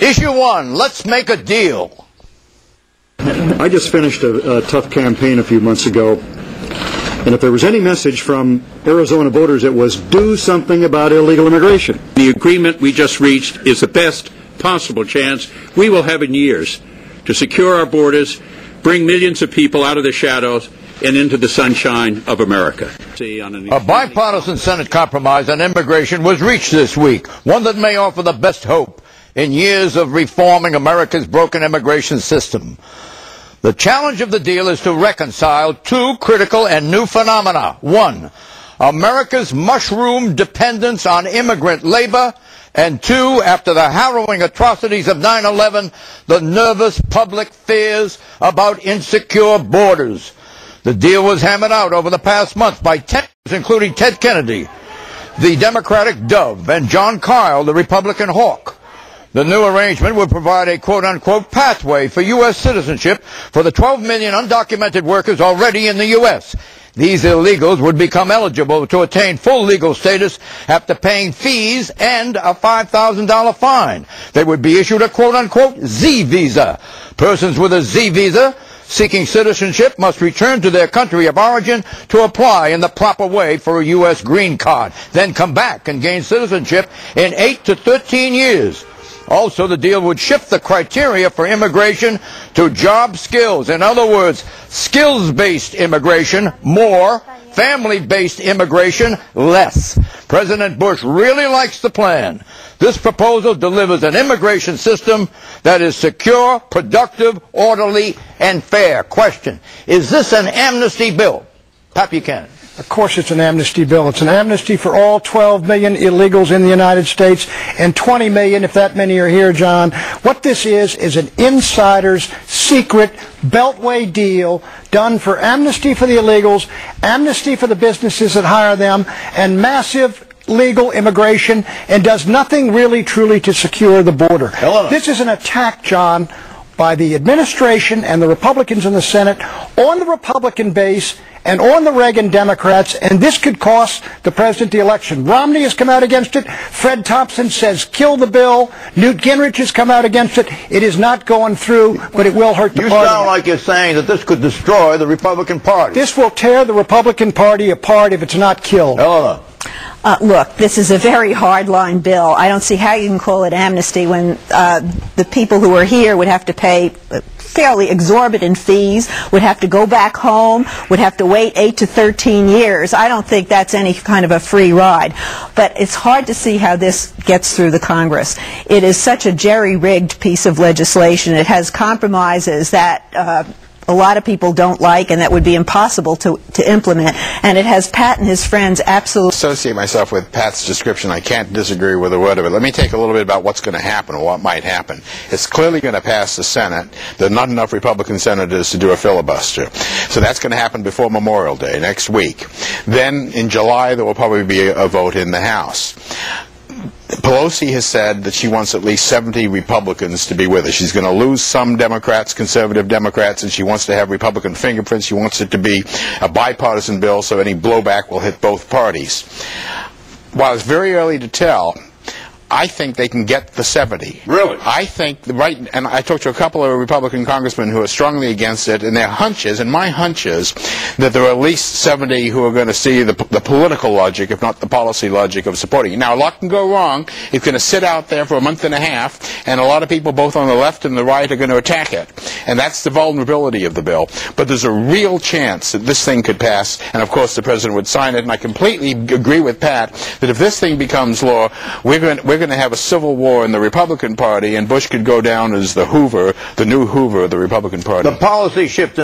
Issue 1, let's make a deal. I just finished a tough campaign a few months ago, and if there was any message from Arizona voters, it was do something about illegal immigration. The agreement we just reached is the best possible chance we will have in years to secure our borders, bring millions of people out of the shadows and into the sunshine of America. A bipartisan Senate compromise on immigration was reached this week, one that may offer the best hope in years of reforming America's broken immigration system. The challenge of the deal is to reconcile two critical and new phenomena. One, America's mushroom dependence on immigrant labor, and two, after the harrowing atrocities of 9/11, the nervous public fears about insecure borders. The deal was hammered out over the past month by tenants, including Ted Kennedy, the Democratic dove, and John Kyle, the Republican hawk. The new arrangement would provide a quote-unquote pathway for U.S. citizenship for the 12 million undocumented workers already in the U.S. These illegals would become eligible to attain full legal status after paying fees and a $5,000 fine. They would be issued a quote-unquote Z visa. Persons with a Z visa seeking citizenship must return to their country of origin to apply in the proper way for a U.S. green card, then come back and gain citizenship in 8 to 13 years. Also, the deal would shift the criteria for immigration to job skills. In other words, skills-based immigration, more, family-based immigration, less. President Bush really likes the plan. This proposal delivers an immigration system that is secure, productive, orderly, and fair. Question, is this an amnesty bill? Pat Buchanan. Of course it's an amnesty bill. It's an amnesty for all 12 million illegals in the United States and 20 million, if that many are here, John. What this is an insider's secret beltway deal done for amnesty for the illegals, amnesty for the businesses that hire them, and massive legal immigration, and does nothing really truly to secure the border. This is an attack, John, by the administration and the Republicans in the Senate on the Republican base and on the Reagan Democrats, and this could cost the president the election. Romney has come out against it. Fred Thompson says kill the bill. Newt Gingrich has come out against it. It is not going through, but it will hurt the party. You sound like you're saying that this could destroy the Republican Party. This will tear the Republican Party apart if it's not killed. Look, this is a very hard-line bill. I don't see how you can call it amnesty when the people who are here would have to pay fairly exorbitant fees, would have to go back home, would have to wait 8 to 13 years. I don't think that's any kind of a free ride. But it's hard to see how this gets through the Congress. It is such a jerry-rigged piece of legislation. It has compromises that a lot of people don't like and that would be impossible to implement, and it has Pat and his friends absolutely associate myself with Pat's description. I can't disagree with a word of it. Let me take a little bit about what's going to happen or what might happen. It's clearly going to pass the Senate. There are not enough Republican senators to do a filibuster. So that's going to happen before Memorial Day, next week. Then in July there will probably be a vote in the House. Pelosi has said that she wants at least 70 Republicans to be with her. She's going to lose some Democrats, conservative Democrats, and she wants to have Republican fingerprints. She wants it to be a bipartisan bill so any blowback will hit both parties. While it's very early to tell, I think they can get the 70. Really? I think, and I talked to a couple of Republican congressmen who are strongly against it, and their hunches, and my hunch is that there are at least 70 who are going to see the political logic, if not the policy logic, of supporting it. Now, a lot can go wrong. It's going to sit out there for a month and a half, and a lot of people, both on the left and the right, are going to attack it. And that's the vulnerability of the bill. But there's a real chance that this thing could pass, and of course the president would sign it, and I completely agree with Pat that if this thing becomes law, we're going to have a civil war in the Republican Party, and Bush could go down as the Hoover, the new Hoover of the Republican Party. The policy shift